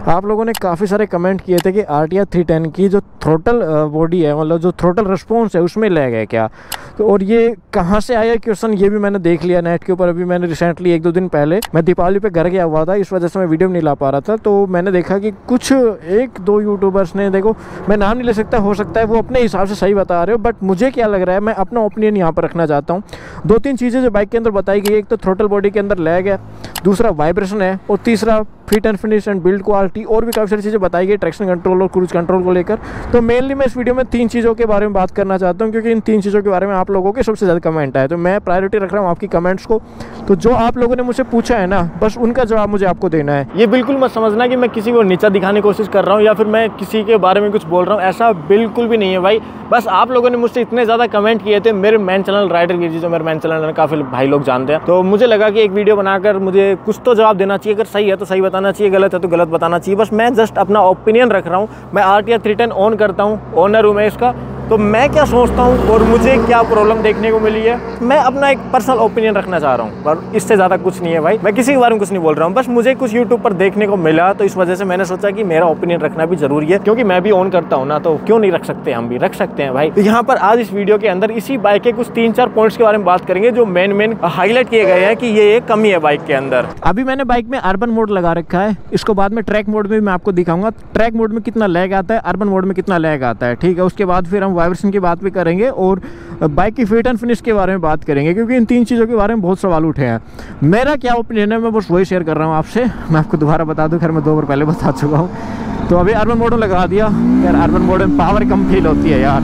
आप लोगों ने काफ़ी सारे कमेंट किए थे कि RTR 310 की जो थ्रोटल बॉडी है, मतलब जो थ्रोटल रिस्पॉन्स है, उसमें लैग है क्या। तो और ये कहाँ से आया क्वेश्चन, ये भी मैंने देख लिया नेट के ऊपर। अभी मैंने रिसेंटली 1-2 दिन पहले मैं दीपावली पे घर गया हुआ था, इस वजह से मैं वीडियो नहीं ला पा रहा था। तो मैंने देखा कि कुछ 1-2 यूट्यूबर्स ने, देखो मैं नाम नहीं ले सकता, हो सकता है वो अपने हिसाब से सही बता रहे हो, बट मुझे क्या लग रहा है, मैं अपना ओपिनियन यहाँ पर रखना चाहता हूँ। 2-3 चीज़ें जो बाइक के अंदर बताई गई, एक तो थ्रोटल बॉडी के अंदर लैग है, दूसरा वाइब्रेशन है, और तीसरा fit and finish and build quality, और भी काफ़ी सारी चीज़ें बताई गई ट्रैक्शन कंट्रोल और क्रूज कंट्रोल को लेकर। तो मेनली मैं इस वीडियो में 3 चीज़ों के बारे में बात करना चाहता हूँ, क्योंकि इन 3 चीज़ों के बारे में आप लोगों के सबसे ज़्यादा कमेंट आए, तो मैं प्रायोरिटी रख रहा हूँ आपकी कमेंट्स को। तो जो आप लोगों ने मुझसे पूछा है ना, बस उनका जवाब मुझे आपको देना है। ये बिल्कुल मत समझना कि मैं किसी को नीचा दिखाने की कोशिश कर रहा हूँ या फिर मैं किसी के बारे में कुछ बोल रहा हूँ, ऐसा बिल्कुल भी नहीं है भाई। बस आप लोगों ने मुझसे इतने ज़्यादा कमेंट किए थे मेरे मेन चैनल राइडर गिरजी, जो मेरे मेन चैनल में काफ़ी भाई लोग जानते हैं, तो मुझे लगा कि एक वीडियो बनाकर मुझे कुछ तो जवाब देना चाहिए। अगर सही है तो सही बताना चाहिए, गलत है तो गलत बताना चाहिए। बस मैं जस्ट अपना ओपिनियन रख रहा हूँ। मैं RTR 310 ऑन करता हूँ, ओनर हूँ मैं इसका, तो मैं क्या सोचता हूँ और मुझे क्या प्रॉब्लम देखने को मिली है, मैं अपना एक पर्सनल ओपिनियन रखना चाह रहा हूँ, पर इससे ज़्यादा कुछ नहीं है भाई। मैं किसी के बारे में कुछ नहीं बोल रहा हूँ, बस मुझे कुछ यूट्यूब पर देखने को मिला, तो इस वजह से मैंने सोचा कि मेरा ओपिनियन रखना भी जरूरी है, क्योंकि मैं भी ऑन करता हूँ ना, तो क्यों नहीं रख सकते, हम भी रख सकते हैं भाई। तो यहाँ पर आज इस वीडियो के अंदर इसी बाइक के कुछ 3-4 पॉइंट्स के बारे में बात करेंगे, जो मेन हाईलाइट किए गए हैं कि ये एक कमी है बाइक के अंदर। अभी मैंने बाइक में अर्बन मोड लगा रखा है, इसको बाद में ट्रैक मोड में भी मैं आपको दिखाऊंगा, ट्रैक मोड में कितना लैग आता है, अर्बन मोड में कितना लैग आता है, ठीक है। उसके बाद फिर हम वाइब्रेशन की बात भी करेंगे और बाइक की फिट एंड फिनिश के बारे में बात करेंगे, क्योंकि इन 3 चीज़ों के बारे में बहुत सवाल उठे हैं। मेरा क्या ओपिनियन है, मैं बस वही शेयर कर रहा हूँ आपसे। मैं आपको दोबारा बता दूँ, खैर मैं 2 बार पहले बता चुका हूँ। तो अभी अर्बन मोड में लगा दिया यार, अर्बन मोड में पावर कम फील होती है यार।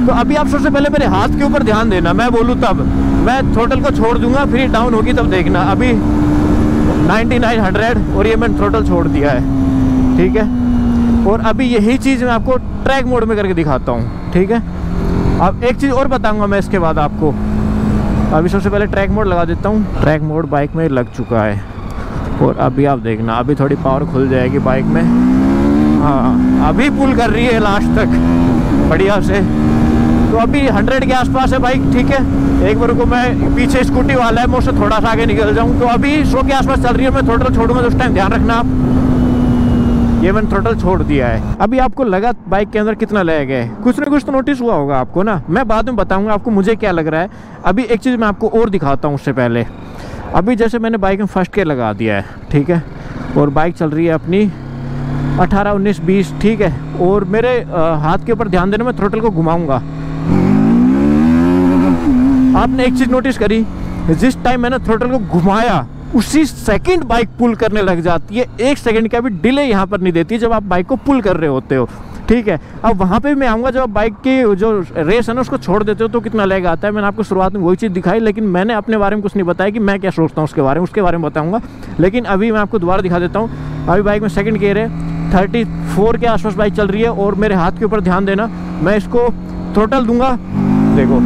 तो अभी आप सबसे पहले मेरे हाथ के ऊपर ध्यान देना, मैं बोलूँ तब, मैं थ्रोटल को छोड़ दूंगा, फिर डाउन होगी तब देखना। अभी 9900 और ये मैंने थ्रोटल छोड़ दिया है, ठीक है। और अभी यही चीज़ मैं आपको ट्रैक मोड में करके दिखाता हूँ, ठीक है। अब एक चीज़ और बताऊंगा मैं इसके बाद आपको। अभी सबसे पहले ट्रैक मोड लगा देता हूँ। ट्रैक मोड बाइक में लग चुका है, और अभी आप देखना, अभी थोड़ी पावर खुल जाएगी बाइक में। हाँ, अभी पुल कर रही है लास्ट तक बढ़िया से। तो अभी 100 के आसपास है बाइक, ठीक है। एक बार को मैं, पीछे स्कूटी वाला है, मैं उससे थोड़ा सा आगे निकल जाऊँ। तो अभी 100 के आसपास चल रही है, मैं थ्रोटल छोड़ूंगा तो उस टाइम ध्यान रखना आप। ये मैंने थ्रोटल छोड़ दिया है। अभी आपको लगा बाइक के अंदर कितना लैग है, कुछ ना कुछ तो नोटिस हुआ होगा आपको ना। मैं बाद में बताऊंगा आपको मुझे क्या लग रहा है। अभी एक चीज़ मैं आपको और दिखाता हूँ उससे पहले। अभी जैसे मैंने बाइक में फर्स्ट गियर लगा दिया है, ठीक है, और बाइक चल रही है अपनी 18, 19, 20, ठीक है। और मेरे हाथ के ऊपर ध्यान देना, मैं थ्रोटल को घुमाऊंगा। आपने एक चीज़ नोटिस करी, जिस टाइम मैंने थ्रोटल को घुमाया उसी सेकंड बाइक पुल करने लग जाती है। 1 सेकंड का भी डिले यहाँ पर नहीं देती जब आप बाइक को पुल कर रहे होते हो, ठीक है। अब वहाँ पे मैं आऊँगा, जब आप बाइक की जो रेस है ना उसको छोड़ देते हो तो कितना लैग आता है। मैंने आपको शुरुआत में वही चीज़ दिखाई, लेकिन मैंने अपने बारे में कुछ नहीं बताया कि मैं क्या सोचता हूँ उसके बारे में, उसके बारे में बताऊँगा। लेकिन अभी मैं आपको दोबारा दिखा देता हूँ। अभी बाइक में सेकंड गियर है, 34 के आसपास बाइक चल रही है, और मेरे हाथ के ऊपर ध्यान देना, मैं इसको थ्रोटल दूंगा, देखो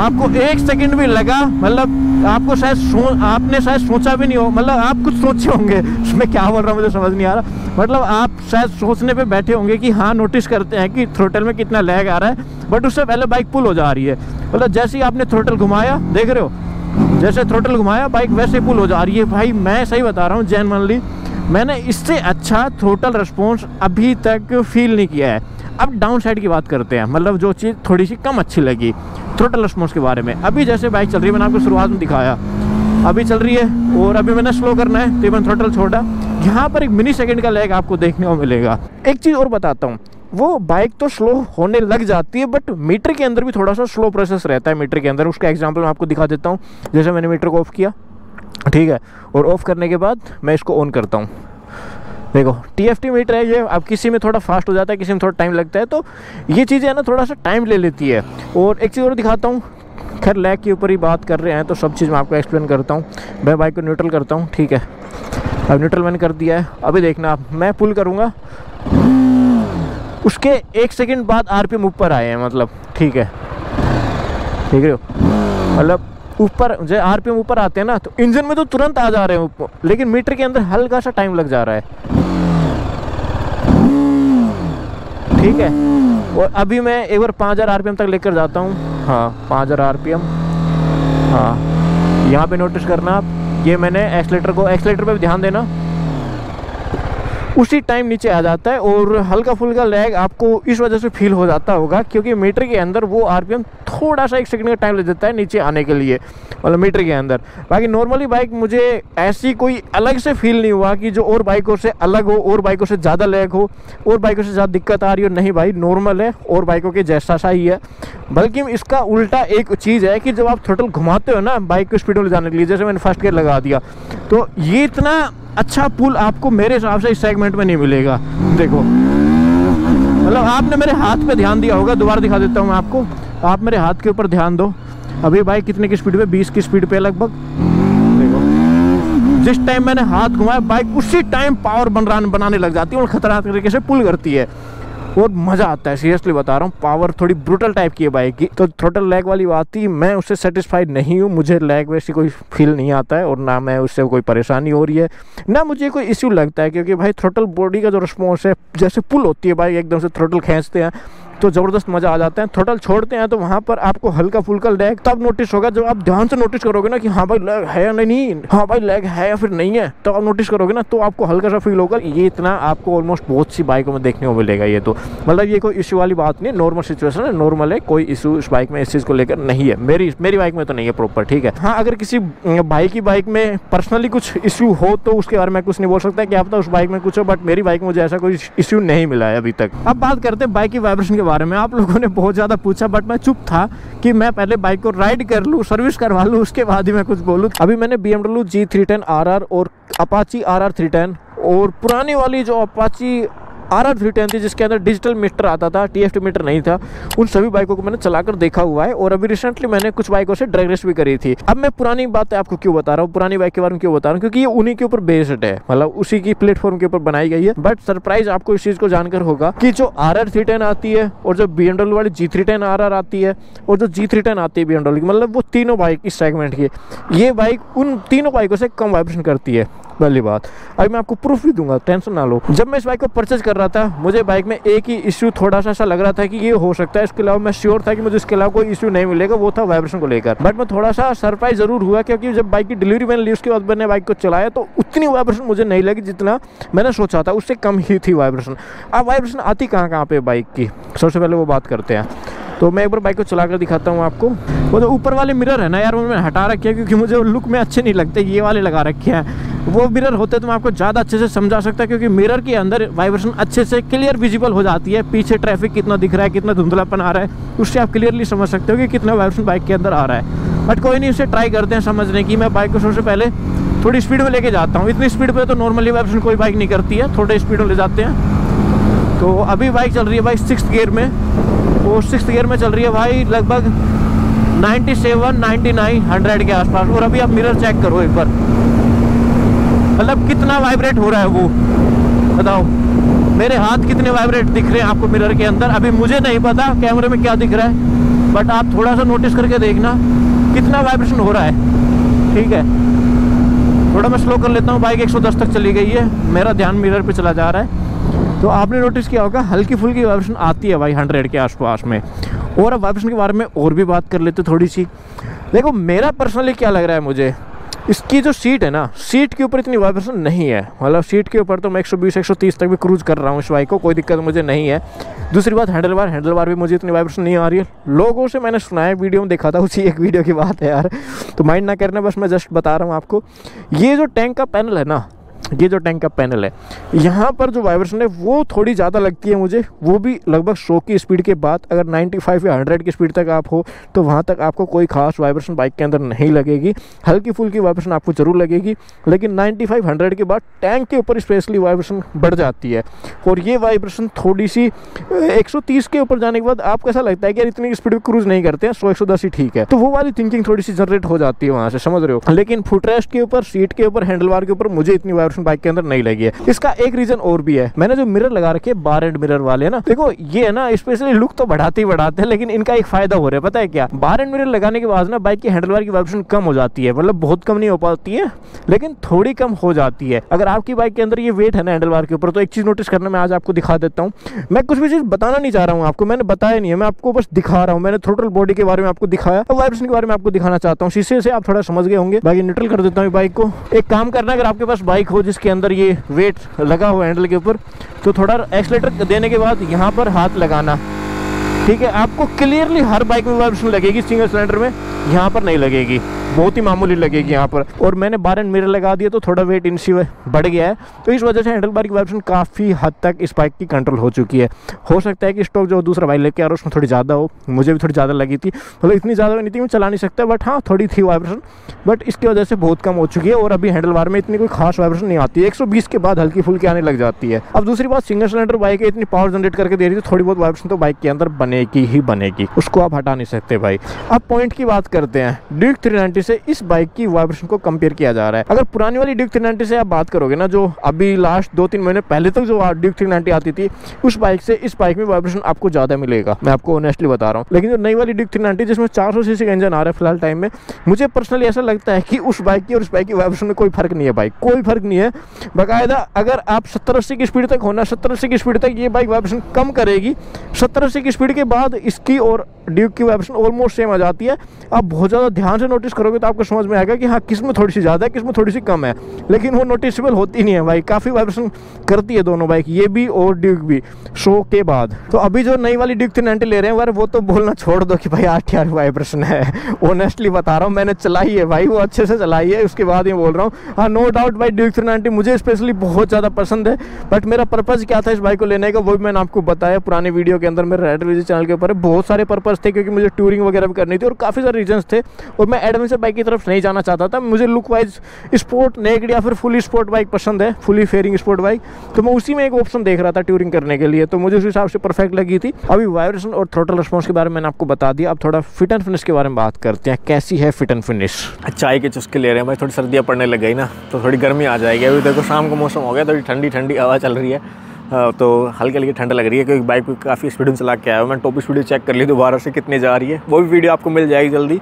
आपको 1 सेकंड भी लगा, मतलब आपको शायद आपने शायद सोचा भी नहीं हो, मतलब आप कुछ सोचे होंगे, उसमें क्या बोल रहा हूँ मुझे समझ नहीं आ रहा। मतलब आप शायद सोचने पे बैठे होंगे कि हाँ नोटिस करते हैं कि थ्रोटल में कितना लैग आ रहा है, बट उससे पहले बाइक पुल हो जा रही है। मतलब जैसे ही आपने थ्रोटल घुमाया, देख रहे हो, जैसे थ्रोटल घुमाया बाइक वैसे पुल हो जा रही है। भाई मैं सही बता रहा हूँ, जेन्युइनली मैंने इससे अच्छा थ्रोटल रिस्पॉन्स अभी तक फील नहीं किया है। अब डाउन साइड की बात करते हैं, मतलब जो चीज़ थोड़ी सी कम अच्छी लगी थ्रोटल रिस्पॉन्स के बारे में। अभी जैसे बाइक चल रही है, मैंने आपको शुरुआत में दिखाया, अभी चल रही है और अभी मैंने स्लो करना है तो मैंने थ्रोटल छोड़ा, यहाँ पर 1 मिली सेकंड का लैग आपको देखने को मिलेगा। एक चीज़ और बताता हूँ, वो बाइक तो स्लो होने लग जाती है, बट मीटर के अंदर भी थोड़ा सा स्लो प्रोसेस रहता है मीटर के अंदर। उसका एग्जाम्पल मैं आपको दिखा देता हूँ। जैसे मैंने मीटर को ऑफ़ किया, ठीक है, और ऑफ़ करने के बाद मैं इसको ऑन करता हूँ, देखो TFT मीटर है ये। अब किसी में थोड़ा फास्ट हो जाता है, किसी में थोड़ा टाइम लगता है, तो ये चीज़ें है ना थोड़ा सा टाइम ले लेती है। और एक चीज़ और दिखाता हूँ, खैर लैग के ऊपर ही बात कर रहे हैं तो सब चीज़ मैं आपको एक्सप्लेन करता हूँ। मैं बाइक को न्यूट्रल करता हूँ, ठीक है, अब न्यूट्रल मैंने कर दिया है। अभी देखना आप, मैं पुल करूँगा, उसके 1 सेकंड बाद RPM ऊपर आए हैं, मतलब ठीक है, देख रहे हो, मतलब ऊपर जो RPM ऊपर आते हैं ना, तो इंजन में तो तुरंत आ जा रहे हैं ऊपर, लेकिन मीटर के अंदर हल्का सा टाइम लग जा रहा है, ठीक है। और अभी मैं एक बार 5000 RPM तक लेकर जाता हूँ, हाँ 5000 RPM, हाँ यहाँ पे नोटिस करना आप, ये मैंने एक्सीलेटर पे भी ध्यान देना, उसी टाइम नीचे आ जाता है। और हल्का फुल्का लैग आपको इस वजह से फील हो जाता होगा क्योंकि मीटर के अंदर वो आरपीएम थोड़ा सा 1 सेकंड का टाइम ले देता है नीचे आने के लिए, मतलब मीटर के अंदर। बाकी नॉर्मली बाइक मुझे ऐसी कोई अलग से फील नहीं हुआ कि जो और बाइकों से अलग हो, और बाइकों से ज़्यादा लैग हो, और बाइकों से ज़्यादा दिक्कत आ रही हो। नहीं भाई, नॉर्मल है और बाइकों के जैसा सा ही है। बल्कि इसका उल्टा एक चीज़ है कि जब आप थ्रोटल घुमाते हो ना बाइक को स्पीड में ले जाने के लिए, जैसे मैंने फर्स्ट गियर लगा दिया, तो ये इतना अच्छा पुल आपको मेरे हिसाब से इस सेगमेंट में नहीं मिलेगा। देखो, मतलब आपने मेरे हाथ पे ध्यान दिया होगा, दोबारा दिखा देता हूँ मैं आपको। आप मेरे हाथ के ऊपर ध्यान दो, अभी बाइक कितने की स्पीड पे, 20 की स्पीड पे लगभग। देखो, जिस टाइम मैंने हाथ घुमाया बाइक उसी टाइम पावर बनाने लग जाती है और खतरनाक तरीके से पुल करती है और मज़ा आता है। सीरियसली बता रहा हूँ, पावर थोड़ी ब्रूटल टाइप की है बाइक की। तो थ्रोटल लैग वाली बात थी, मैं उससे सेटिस्फाइड नहीं हूँ। मुझे लैग वैसी कोई फील नहीं आता है और ना मैं उससे कोई परेशानी हो रही है, ना मुझे कोई इश्यू लगता है। क्योंकि भाई थ्रोटल बॉडी का जो रिस्पॉन्स है, जैसे पुल होती है बाइक एकदम से थ्रोटल खींचते हैं तो ज़बरदस्त मज़ा आ जाता है। थ्रोटल छोड़ते हैं तो वहाँ पर आपको हल्का फुल्का लैग तब नोटिस होगा जब आप ध्यान से नोटिस करोगे ना कि हाँ भाई लैग है या नहीं, हाँ भाई लैग है या फिर नहीं है, तो आप नोटिस करोगे ना तो आपको हल्का सा फील होगा। ये इतना आपको ऑलमोस्ट बहुत सी बाइकों में देखने को मिलेगा। ये तो मतलब ये कोई इशू वाली बात नहीं है, नॉर्मल सिचुएशन है, नॉर्मल है, कोई इशू इस बाइक में इस चीज़ को लेकर नहीं है। मेरी बाइक में तो नहीं है प्रॉपर, ठीक है। हाँ, अगर किसी भाई की बाइक में पर्सनली कुछ इशू हो तो उसके बारे में कुछ नहीं बोल सकता, क्या पता उस बाइक में कुछ हो, बट मेरी बाइक में मुझे ऐसा कोई इशू नहीं मिला है अभी तक। अब बात करते हैं बाइक की वाइब्रेशन के बारे में। आप लोगों ने बहुत ज़्यादा पूछा, बट मैं चुप था कि मैं पहले बाइक को राइड कर लूँ, सर्विस करवा लूँ, उसके बाद ही मैं कुछ बोलूँ। अभी मैंने BMW G310 RR और Apache RR 310 और पुरानी वाली जो Apache RR 310 थी जिसके अंदर डिजिटल मीटर आता था, TFT मीटर नहीं था, उन सभी बाइकों को मैंने चलाकर देखा हुआ है। और अभी रिसेंटली मैंने कुछ बाइकों से ड्रैग रेस भी करी थी। अब मैं पुरानी बात आपको क्यों बता रहा हूँ, पुरानी बाइक के बारे में क्यों बता रहा हूँ, क्योंकि ये उन्हीं के ऊपर बेस्ड है, मतलब उसी की प्लेटफॉर्म के ऊपर बनाई गई है। बट सरप्राइज आपको इस चीज़ को जानकर होगा कि जो RR 310 आती है और जो BMW वाली G310 RR आती है और जो G310 आती है BMW की, मतलब वो तीनों बाइक इस सेगमेंट की, ये बाइक उन तीनों बाइकों से कम वाइब्रेशन करती है। पहली बात, अभी मैं आपको प्रूफ भी दूंगा, टेंशन ना लो। जब मैं इस बाइक को परचेज कर रहा था मुझे बाइक में एक ही इश्यू थोड़ा सा लग रहा था कि ये हो सकता है, इसके अलावा मैं श्योर था कि मुझे इसके अलावा कोई इश्यू नहीं मिलेगा, वो था वाइब्रेशन को लेकर। बट मैं थोड़ा सा सरप्राइज जरूर हुआ क्योंकि जब बाइक की डिलीवरी मैंने ली उसके बाद मैंने बाइक को चलाया तो उतनी वाइब्रेशन मुझे नहीं लगी जितना मैंने सोचा था, उससे कम ही थी वाइब्रेशन। अब वाइब्रेशन आती कहाँ पे बाइक की, सबसे पहले वो बात करते हैं। तो मैं एक बार बाइक को चला कर दिखाता हूँ आपको। वो जो ऊपर वाले मिरर है ना यार, वो मैंने हटा रखे हैं क्योंकि मुझे लुक में अच्छे नहीं लगते, ये वाले लगा रखे हैं। वो मिरर होते तो मैं आपको ज़्यादा अच्छे से समझा सकता, क्योंकि मिरर के अंदर वाइब्रेशन अच्छे से क्लियर विजिबल हो जाती है। पीछे ट्रैफिक कितना दिख रहा है, कितना धुंधलापन आ रहा है, उससे आप क्लियरली समझ सकते हो कि कितना वाइब्रेशन बाइक के अंदर आ रहा है। बट कोई नहीं, उसे ट्राई करते हैं समझने की। मैं बाइक को सबसे पहले थोड़ी स्पीड में लेके जाता हूँ। इतनी स्पीड पर तो नॉर्मली वाइब्रेशन कोई बाइक नहीं करती है, थोड़े स्पीड में ले जाते हैं। तो अभी बाइक चल रही है भाई 6th गियर में, और 6th गियर में चल रही है भाई लगभग 97, 99, 100 के आसपास। और अभी आप मिरर चेक करो एक बार, मतलब कितना वाइब्रेट हो रहा है वो, बताओ मेरे हाथ कितने वाइब्रेट दिख रहे हैं आपको मिरर के अंदर। अभी मुझे नहीं पता कैमरे में क्या दिख रहा है, बट आप थोड़ा सा नोटिस करके देखना कितना वाइब्रेशन हो रहा है। ठीक है, थोड़ा मैं स्लो कर लेता हूँ। बाइक 110 तक चली गई है, मेरा ध्यान मिरर पे चला जा रहा है। तो आपने नोटिस किया होगा हल्की फुल्की वाइब्रेशन आती है भाई 100 के आसपास में। और अब वाइब्रेशन के बारे में और भी बात कर लेते थोड़ी सी। देखो मेरा पर्सनली क्या लग रहा है, मुझे इसकी जो सीट है ना, सीट के ऊपर इतनी वाइब्रेशन नहीं है। मतलब सीट के ऊपर तो मैं 120-130 तक भी क्रूज कर रहा हूँ इस बाइक को, कोई दिक्कत मुझे नहीं है। दूसरी बात हैंडल बार भी मुझे इतनी वाइब्रेशन नहीं आ रही है। लोगों से मैंने सुना है, वीडियो में देखा था, उसी एक वीडियो की बात है यार, तो माइंड ना करना, बस मैं जस्ट बता रहा हूँ आपको। ये जो टैंक का पैनल है ना, ये जो टैंक का पैनल है, यहाँ पर जो वाइब्रेशन है वो थोड़ी ज़्यादा लगती है मुझे, वो भी लगभग 100 की स्पीड के बाद। अगर 95 या 100 की स्पीड तक आप हो तो वहाँ तक आपको कोई खास वाइब्रेशन बाइक के अंदर नहीं लगेगी। हल्की फुल्की वाइब्रेशन आपको ज़रूर लगेगी, लेकिन 95-100 के बाद टैंक के ऊपर स्पेशली वाइब्रेशन बढ़ जाती है। और ये वाइब्रेशन थोड़ी सी 130 के ऊपर जाने के बाद आपको ऐसा लगता है कि यार इतनी स्पीड पर क्रूज नहीं करते हैं, 100-110 ही ठीक है। तो वो वाली थिंकिंग थोड़ी सी जनरेट हो जाती है वहाँ से, समझ रहे हो। लेकिन फुटरेस्ट के ऊपर, सीट के ऊपर, हैंडल बार के ऊपर मुझे इतनी वाइब्रेशन बाइक के अंदर नहीं लगी है। इसका एक रीजन और भी है, मैंने जो मिरर लगा रखे हैं बार एंड मिरर वाले है ना, देखो ये है ना स्पेशली लुक तो बढ़ाते ही बढ़ाते हैं, लेकिन इनका एक फायदा हो रहा है, पता है क्या? बार एंड मिरर लगाने के बाद ना बाइक की हैंडल बार की वाइब्रेशन कम हो जाती है। मतलब बहुत कम नहीं हो पाती है, लेकिन थोड़ी कम हो जाती है। अगर आपकी बाइक के अंदर ये वेट है ना हैंडल बार के ऊपर, तो एक चीज नोटिस करना, मैं आज आपको दिखा देता हूँ। मैं कुछ भी चीज बताना नहीं चाह रहा हूँ आपको, मैंने बताया नहीं है, मैं आपको बस दिखा रहा हूँ। मैंने थ्रोटल बॉडी के बारे में आपको दिखाया, वाइब्रेशन के बारे में आपको दिखाना चाहता हूँ। शीशे से आप थोड़ा समझ गए होंगे। बाकी न्यूट्रल कर देता हूँ बाइक को। एक काम करना, अगर आपके पास बाइक हो हो जिसके अंदर ये वेट लगा हुआ हैंडल के ऊपर, तो थोड़ा एक्सीलेटर देने के बाद यहाँ पर हाथ लगाना, ठीक है। आपको क्लियरली हर बाइक में वाइब्रेशन लगेगी, सिंगल सिलेंडर में यहाँ पर नहीं लगेगी, बहुत ही मामूली लगेगी यहाँ पर। और मैंने बार एंड मिरर लगा दिया तो थोड़ा वेट इनसी बढ़ गया है, तो इस वजह से हैंडल बार की वाइब्रेशन काफ़ी हद तक इस बाइक की कंट्रोल हो चुकी है। हो सकता है कि स्टॉक जो दूसरा बाइक लेके आ रहा है उसमें थोड़ी ज़्यादा हो, मुझे भी थोड़ी ज़्यादा लगी थी, मतलब इतनी ज़्यादा नहीं थी, मैं चला नहीं सकता, बट हाँ थोड़ी थी वाइब्रेशन, बट इसकी वजह से बहुत कम हो चुकी है। और अभी हैंडल बार में इतनी कोई खास वाइब्रेशन नहीं आती है, 120 के बाद हल्की फुल्की आने लग जाती है। अब दूसरी बात, सिंगल सिलेंडर बाइक है, इतनी पावर जनरेट करके दे रही है, थोड़ी बहुत वाइब्रेशन तो बाइक के अंदर बनेगी ही बनेगी, उसको आप हटा नहीं सकते भाई। अब पॉइंट की बात करते हैं, ड्यूक 390 से इस बाइक की वाइब्रेशन को कंपेयर किया जा रहा है। अगर पुरानी वाली ड्यूक 390 से आप बात करोगे ना, जो अभी लास्ट 2-3 महीने पहले तक जो ड्यूक 390 आती थी, उस बाइक से इस बाइक में वाइब्रेशन आपको ज़्यादा मिलेगा, मैं आपको ऑनेस्टली बता रहा हूँ। लेकिन जो नई वाली ड्यूक 390 जिसमें 400 सीसी का इंजन आ रहा है फिलहाल टाइम में, मुझे पर्सनली ऐसा लगता है कि उस बाइक की और इस बाइक की वाइब्रेशन में कोई फर्क नहीं है भाई, कोई फर्क नहीं है। बाकायदा अगर आप 70-80 की स्पीड तक होना, 70-80 की स्पीड तक ये बाइक वाइब्रेशन कम करेगी, 70-80 की स्पीड के बाद इसकी और ड्यूक की वाइब्रेशन ऑलमोस्ट सेम आ जाती है। आप बहुत ज़्यादा ध्यान से नोटिस करोगे तो आपको समझ में आएगा कि हाँ किस में थोड़ी सी ज़्यादा है, किस में थोड़ी सी कम है, लेकिन वो नोटिसेबल होती नहीं है भाई। काफ़ी वाइब्रेशन करती है दोनों बाइक, ये भी और ड्यूक भी, शो के बाद। तो अभी जो नई वाली ड्यूक 390 ले रहे हैं यार, वो तो बोलना छोड़ दो कि भाई RTR वाइब्रेशन है, ऑनेस्टली बता रहा हूँ, मैंने चलाई है भाई, वो अच्छे से चलाई है, उसके बाद ये बोल रहा हूँ। हाँ नो डाउट भाई, ड्यूक 390 मुझे स्पेशली बहुत ज़्यादा पसंद है, बट मेरा पर्पज़ क्या था इस बाइक को लेने का वो भी मैंने आपको बताया पुराने वीडियो के अंदर, मेरे राइडर विजी चैनल के ऊपर। बहुत सारे पर्पज़ थे, क्योंकि मुझे टूरिंग वगैरह भी करनी थी और काफ़ी सारे रीजंस थे, और मैं एडवेंचर बाइक की तरफ नहीं जाना चाहता था। मुझे लुक वाइज स्पोर्ट नेकेड या फिर फुली स्पोर्ट बाइक पसंद है, फुली फेयरिंग स्पोर्ट बाइक, तो मैं उसी में एक ऑप्शन देख रहा था टूरिंग करने के लिए, तो मुझे उस हिसाब से परफेक्ट लगी थी। अभी वाइब्रेशन और थ्रोटल रिस्पॉन्स के बारे में मैंने आपको बता दिया, अब थोड़ा फिट एंड फिनिश के बारे में बात करते हैं। कैसी है फिट एंड फिनिश? चाय के चुस्के ले रहे हैं भाई, थोड़ी सर्दियाँ पड़ने लग गई ना, तो थोड़ी गर्मी आ जाएगी। अभी देखो शाम का मौसम हो गया, थोड़ी ठंडी ठंडी हवा चल रही है, तो हल्की हल्की ठंड लग रही है, क्योंकि बाइक को काफ़ी स्पीड में चला के आया हूँ। मैं टॉप स्पीड चेक कर ली दोबारा से कितनी जा रही है, वो भी वीडियो आपको मिल जाएगी जल्दी।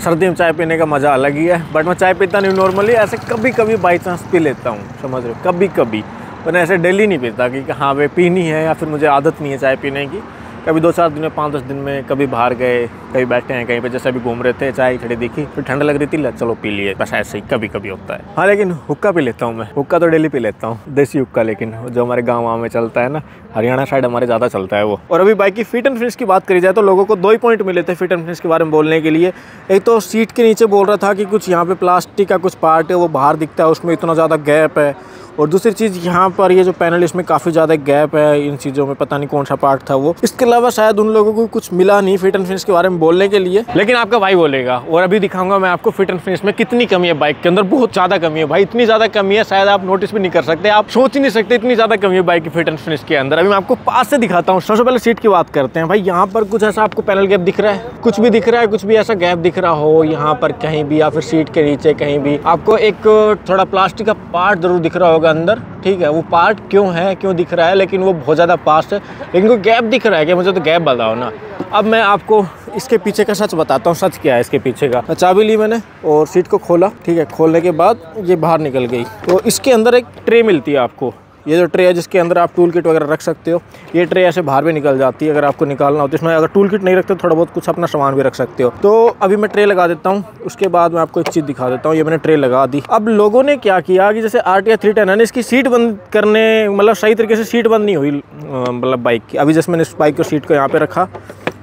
सर्दी में चाय पीने का मज़ा अलग ही है, बट मैं चाय पीता नहीं नॉर्मली, ऐसे कभी कभी बाई चांस पी लेता हूँ, समझ रहे हो, कभी कभी, पर ऐसे डेली नहीं पीता कि हाँ वे पीनी है, या फिर मुझे आदत नहीं है चाय पीने की। कभी 2-4 दिन में, 5-10 दिन में, कभी बाहर गए, कभी बैठे हैं कहीं पे, जैसे अभी घूम रहे थे, चाय खड़ी दिखी, फिर ठंड लग रही थी, चलो पी लिए, बस ऐसे ही कभी कभी होता है। हाँ लेकिन हुक्का पी लेता हूँ मैं, हुक्का तो डेली पी लेता हूँ, देसी हुक्का, लेकिन जो हमारे गाँव में चलता है ना, हरियाणा साइड हमारे ज़्यादा चलता है वो। और अभी बाइक की फिट एंड फिनिश की बात करी जाए तो लोगों को 2 ही पॉइंट मिले थे फिट एंड फिनिश के बारे में बोलने के लिए। एक तो सीट के नीचे बोल रहा था कि कुछ यहाँ पे प्लास्टिक का कुछ पार्ट है वो बाहर दिखता है, उसमें इतना ज़्यादा गैप है, और दूसरी चीज़ यहाँ पर ये जो पैनल इसमें काफ़ी ज़्यादा गैप है, इन चीज़ों में पता नहीं कौन सा पार्ट था वो। इसके अलावा शायद उन लोगों को कुछ मिला नहीं फिट एंड फिनिश के बारे में बोलने के लिए, लेकिन आपका भाई बोलेगा। और अभी दिखाऊंगा मैं आपको फिट एंड फिनिश में कितनी कमी है बाइक के अंदर, बहुत ज़्यादा कमी है भाई, इतनी ज़्यादा कमी है शायद आप नोटिस भी नहीं कर सकते, आप सोच ही नहीं सकते, इतनी ज़्यादा कमी है बाइक की फिट एंड फिनिश के अंदर। अभी मैं आपको पास से दिखाता हूँ। सबसे पहले सीट की बात करते हैं भाई, यहाँ पर कुछ ऐसा आपको पैनल गैप दिख रहा है, कुछ भी दिख रहा है, कुछ भी ऐसा गैप दिख रहा हो यहाँ पर कहीं भी, या फिर सीट के नीचे कहीं भी आपको एक थोड़ा प्लास्टिक का पार्ट जरूर दिख रहा होगा अंदर, ठीक है। वो पार्ट क्यों है, क्यों दिख रहा है, लेकिन वो बहुत ज़्यादा पास है, लेकिन कोई गैप दिख रहा है क्या, मुझे तो गैप बताओ ना। अब मैं आपको इसके पीछे का सच बताता हूँ, सच क्या है इसके पीछे का। चाबी ली मैंने और सीट को खोला, ठीक है, खोलने के बाद ये बाहर निकल गई, तो इसके अंदर एक ट्रे मिलती है आपको, ये जो ट्रे है जिसके अंदर आप टूल किट वगैरह रख सकते हो, ये ट्रे ऐसे बाहर भी निकल जाती है अगर आपको निकालना हो तो। इसमें अगर टूल किट नहीं रखते थोड़ा बहुत कुछ अपना सामान भी रख सकते हो। तो अभी मैं ट्रे लगा देता हूँ, उसके बाद मैं आपको एक चीज़ दिखा देता हूँ। ये मैंने ट्रे लगा दी। अब लोगों ने क्या किया कि जैसे RTR 310 है ना, इसकी सीट बंद करने, मतलब सही तरीके से सीट बंद नहीं हुई मतलब बाइक की। अभी जैसे मैंने इस बाइक को सीट को यहाँ पर रखा,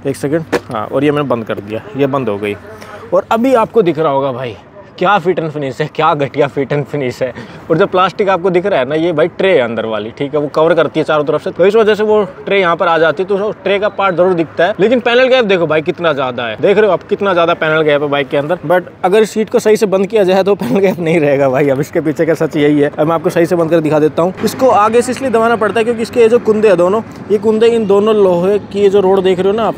1 सेकेंड, हाँ, और ये मैंने बंद कर दिया, ये बंद हो गई। और अभी आपको दिख रहा होगा भाई क्या फिट एंड फिनिश है, क्या घटिया फिट एंड फिनिश है। और जो प्लास्टिक आपको दिख रहा है ना, ये भाई ट्रे है अंदर वाली, ठीक है, वो कवर करती है चारों तरफ से, तो इस वजह से वो ट्रे यहाँ पर आ जाती है, तो ट्रे का पार्ट जरूर दिखता है। लेकिन पैनल गैप देखो भाई कितना ज़्यादा है, देख रहे हो आप कितना ज़्यादा पैनल गैप है बाइक के अंदर। बट अगर सीट को सही से बंद किया जाए तो पैनल गैप नहीं रहेगा भाई। अब इसके पीछे का सच यही है। अब मैं आपको सही से बंद कर दिखा देता हूँ। इसको आगे से इसलिए दबाना पड़ता है क्योंकि इसके जो कुंदे हैं दोनों, ये कुंदे इन दोनों लोहे की जो रोड देख रहे हो ना आप,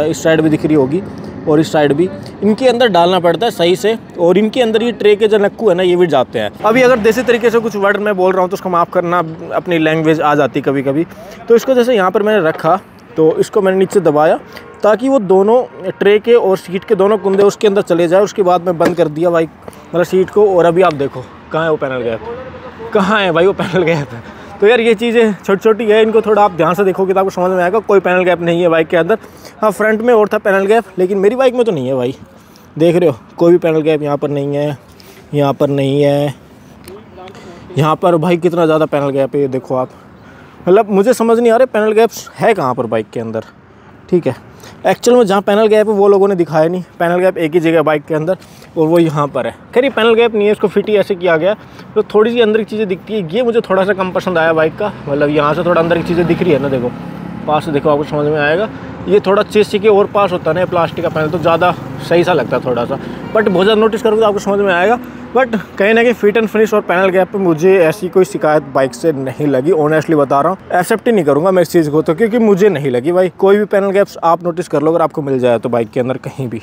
इस साइड भी दिख रही होगी और इस साइड भी, इनके अंदर डालना पड़ता है सही से, और इनके अंदर ये ट्रे के जो नक्कू है ना, ये भी जाते हैं। अभी अगर देसी तरीके से कुछ वर्ड मैं बोल रहा हूँ तो उसको माफ़ करना, अपनी लैंग्वेज आ जाती कभी कभी। तो इसको जैसे यहाँ पर मैंने रखा, तो इसको मैंने नीचे दबाया ताकि वो दोनों ट्रे के और सीट के दोनों कुंदे उसके अंदर चले जाए। उसके बाद मैं बंद कर दिया भाई मतलब सीट को। और अभी आप देखो कहाँ है वो पैनल गैप, कहाँ है भाई वो पैनल गैप है। तो यार ये चीज़ें छोटी छोटी है, इनको थोड़ा आप ध्यान से देखोगे तो आपको समझ में आएगा। कोई पैनल गैप नहीं है बाइक के अंदर। हाँ, फ्रंट में और था पैनल गैप, लेकिन मेरी बाइक में तो नहीं है भाई, देख रहे हो, कोई भी पैनल गैप यहाँ पर नहीं है। यहाँ पर नहीं है। यहाँ पर भाई कितना ज़्यादा पैनल गैप है, ये देखो आप। मतलब मुझे समझ नहीं आ रहा पैनल गैप्स है कहाँ पर बाइक के अंदर। ठीक है, एक्चुअल में जहाँ पैनल गैप है वो लोगों ने दिखाया नहीं। पैनल गैप एक ही जगह बाइक के अंदर और वो यहाँ पर है। खैर ये पैनल गैप नहीं है, इसको फिट ही ऐसे किया गया। तो थोड़ी सी अंदर की चीज़ें दिखती है, ये मुझे थोड़ा सा कम पसंद आया बाइक का। मतलब यहाँ से थोड़ा अंदर की चीज़ें दिख रही है ना, देखो पास से देखो आपको समझ में आएगा। ये थोड़ा चेसी के और पास होता है ना प्लास्टिक का पैनल, तो ज़्यादा सही सा लगता है थोड़ा सा। बट बहुत ज़्यादा नोटिस करोगे तो आपको समझ में आएगा। बट कहीं ना कहीं फिट एंड फिनिश और पैनल गैप पे मुझे ऐसी कोई शिकायत बाइक से नहीं लगी। ऑनेस्टली बता रहा हूँ, एक्सेप्ट ही नहीं करूँगा मैं इस चीज़ को, तो क्योंकि मुझे नहीं लगी भाई। कोई भी पैनल गैप्स आप नोटिस कर लो अगर आपको मिल जाए तो बाइक के अंदर कहीं भी,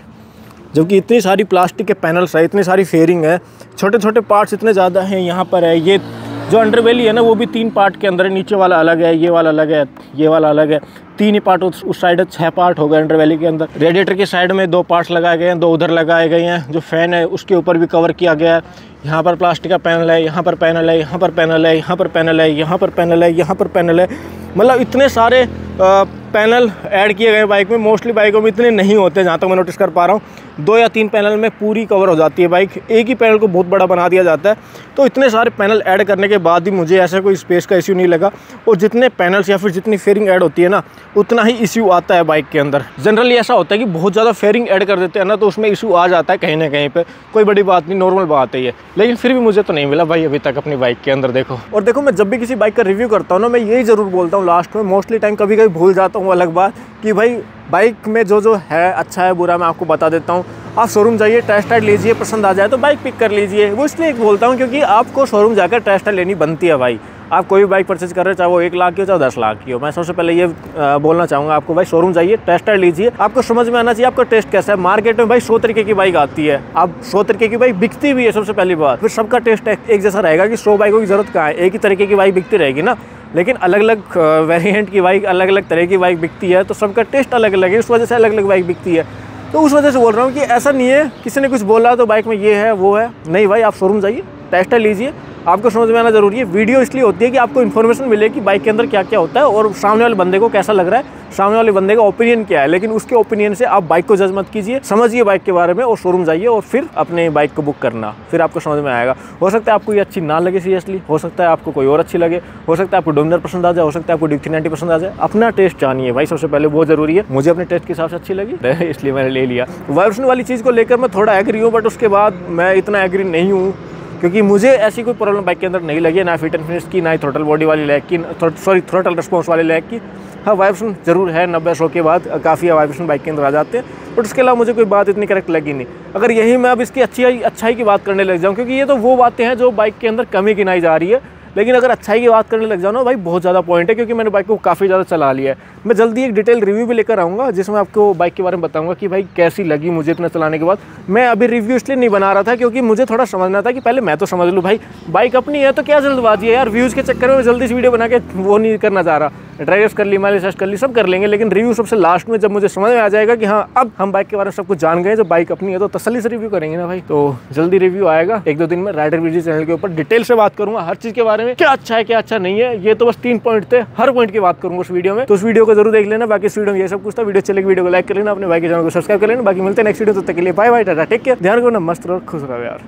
जबकि इतनी सारी प्लास्टिक के पैनल्स है, इतनी सारी फेयरिंग है, छोटे छोटे पार्ट्स इतने ज़्यादा हैं। यहाँ पर है ये जो अंडरबेली है ना, वो भी 3 पार्ट के अंदर है। नीचे वाला अलग है, ये वाला अलग है, ये वाला अलग है। 3 ही पार्ट उस साइड है, 6 पार्ट हो गए अंडरबेली के अंदर। रेडिएटर के साइड में 2 पार्ट्स लगाए गए हैं, 2 उधर लगाए गए हैं। जो फैन है उसके ऊपर भी कवर किया गया है। यहाँ पर प्लास्टिक का पैनल है, यहाँ पर पैनल है, यहाँ पर पैनल है, यहाँ पर पैनल है, यहाँ पर पैनल है, यहाँ पर पैनल है। मतलब इतने सारे पैनल ऐड किए गए बाइक में। मोस्टली बाइकों में इतने नहीं होते, जहाँ तक मैं नोटिस कर पा रहा हूँ। 2 या 3 पैनल में पूरी कवर हो जाती है बाइक। एक ही पैनल को बहुत बड़ा बना दिया जाता है। तो इतने सारे पैनल ऐड करने के बाद भी मुझे ऐसा कोई स्पेस का इश्यू नहीं लगा। और जितने पैनल्स या फिर जितनी फेयरिंग ऐड होती है ना, उतना ही इश्यू आता है बाइक के अंदर। जनरली ऐसा होता है कि बहुत ज़्यादा फेयरिंग ऐड कर देते हैं ना, तो उसमें इशू आ जाता है कहीं ना कहीं पे। कोई बड़ी बात नहीं, नॉर्मल बात है ये। लेकिन फिर भी मुझे तो नहीं मिला भाई अभी तक अपनी बाइक के अंदर। देखो, और देखो मैं जब भी किसी बाइक का रिव्यू करता हूँ ना, मैं यही ज़रूर बोलता हूँ लास्ट में। मोस्टली टाइम कभी कभी भूल जाता हूँ, अलग बात, कि भाई बाइक में जो है अच्छा है बुरा मैं आपको बता देता हूँ। आप शोरूम जाइए, टेस्ट राइड लीजिए, पसंद आ जाए तो बाइक पिक कर लीजिए। वो इसलिए बोलता हूँ क्योंकि आपको शोरूम जाकर टेस्ट राइड लेनी बनती है भाई। आप कोई भी बाइक परचेज कर रहे हो, चाहे वो 1 लाख की हो चाहे 10 लाख की हो, मैं सबसे पहले ये बोलना चाहूँगा आपको, भाई शोरूम जाइए, टेस्ट राइड लीजिए। आपको समझ में आना चाहिए आपका टेस्ट कैसा है। मार्केट में भाई 100 तरीके की बाइक आती है, अब 100 तरीके की बाइक बिकती भी है, सबसे पहली बात। फिर सबका टेस्ट एक जैसा रहेगा कि 100 बाइकों की जरूरत कहाँ है, एक ही तरीके की बाइक बिकती रहेगी ना। लेकिन अलग अलग वेरिएंट की बाइक, अलग अलग तरह की बाइक बिकती है, तो सबका टेस्ट अलग अलग है, इस वजह से अलग अलग बाइक बिकती है। तो उस वजह से बोल रहा हूँ कि ऐसा नहीं है किसी ने कुछ बोला तो बाइक में ये है वो है, नहीं भाई। आप शोरूम जाइए, टेस्ट लीजिए, आपको समझ में आना जरूरी है। वीडियो इसलिए होती है कि आपको इन्फॉर्मेशन मिले कि बाइक के अंदर क्या क्या होता है और सामने वाले बंदे को कैसा लग रहा है, सामने वाले बंदे का ओपिनियन क्या है। लेकिन उसके ओपिनियन से आप बाइक को जज मत कीजिए, समझिए बाइक के बारे में और शोरूम जाइए और फिर अपने बाइक को बुक करना, फिर आपको समझ में आएगा। हो सकता है आपको ये अच्छी ना लगे सीरियसली, हो सकता है आपको कोई और अच्छी लगे, हो सकता है आपको डोमिनर पसंद आ जाए, हो सकता है आपको ड्यूक 390 पसंद आ जाए। अपना टेस्ट जानिए भाई, सबसे पहले बहुत जरूरी है। मुझे अपने टेस्ट के हिसाब से अच्छी लगी इसलिए मैंने ले लिया। वाइब्रेशन वाली चीज़ को लेकर मैं थोड़ा एग्री हूँ, बट उसके बाद मैं इतना एग्री नहीं हूँ क्योंकि मुझे ऐसी कोई प्रॉब्लम बाइक के अंदर नहीं लगी, ना फिट एंड फिनिश की, ना ही थ्रोटल बॉडी वाली लैग की, सॉरी थ्रोटल रिस्पॉन्स वाली लैग की। हाँ वाइब्रेशन जरूर है, 90-100 के बाद काफ़ी वाइब्रेशन बाइक के अंदर आ जाते हैं, बट उसके अलावा मुझे कोई बात इतनी करेक्ट लगी नहीं। अगर यही मैं अब इसकी अच्छाई की बात करने लग जाऊँ, क्योंकि ये तो वो बातें हैं जो बाइक के अंदर कमी गिनाई जा रही है, लेकिन अगर अच्छाई की बात करने लग जाओ ना भाई, बहुत ज़्यादा पॉइंट है। क्योंकि मैंने बाइक को काफ़ी ज़्यादा चला लिया है। मैं जल्दी एक डिटेल रिव्यू भी लेकर आऊँगा जिसमें आपको बाइक के बारे में बताऊँगा कि भाई कैसी लगी मुझे इतना चलाने के बाद। मैं अभी रिव्यू इसलिए नहीं बना रहा था क्योंकि मुझे थोड़ा समझना था कि पहले मैं तो समझ लूँ भाई, बाइक अपनी है तो क्या जल्दबाजी है यार। व्यूज़ के चक्कर में जल्दी से वीडियो बना के वो नहीं करना चाह रहा। ड्राइव कर ली, माइलेज टेस्ट कर ली, सब कर लेंगे, लेकिन रिव्यू सबसे लास्ट में, जब मुझे समझ में आ जाएगा कि हाँ अब हम बाइक के बारे में सब कुछ जान गए, जब बाइक अपनी है तो तसल्ली से रिव्यू करेंगे ना भाई। तो जल्दी रिव्यू आएगा 1-2 दिन में। राइडर वीडियो चैनल के ऊपर डिटेल से बात करूंगा हर चीज़ के बारे में, क्या अच्छा है क्या अच्छा नहीं है। ये तो बस 3 पॉइंट थे, हर पॉइंट की बात करूंगा उस वीडियो में, तो उस वीडियो को जरूर देख लेना। बाकी इस वीडियो में ये सब कुछ था। वीडियो चलेगी, वीडियो को लाइक कर लेना, अपने बाइक के चैनल को सब्सक्राइब कर लेना। बाकी मिलते हैं नेक्स्ट वीडियो, तब तक के लिए bye bye, tata, take care, ध्यान रखना, मस्त रहो, खुश रहो यार।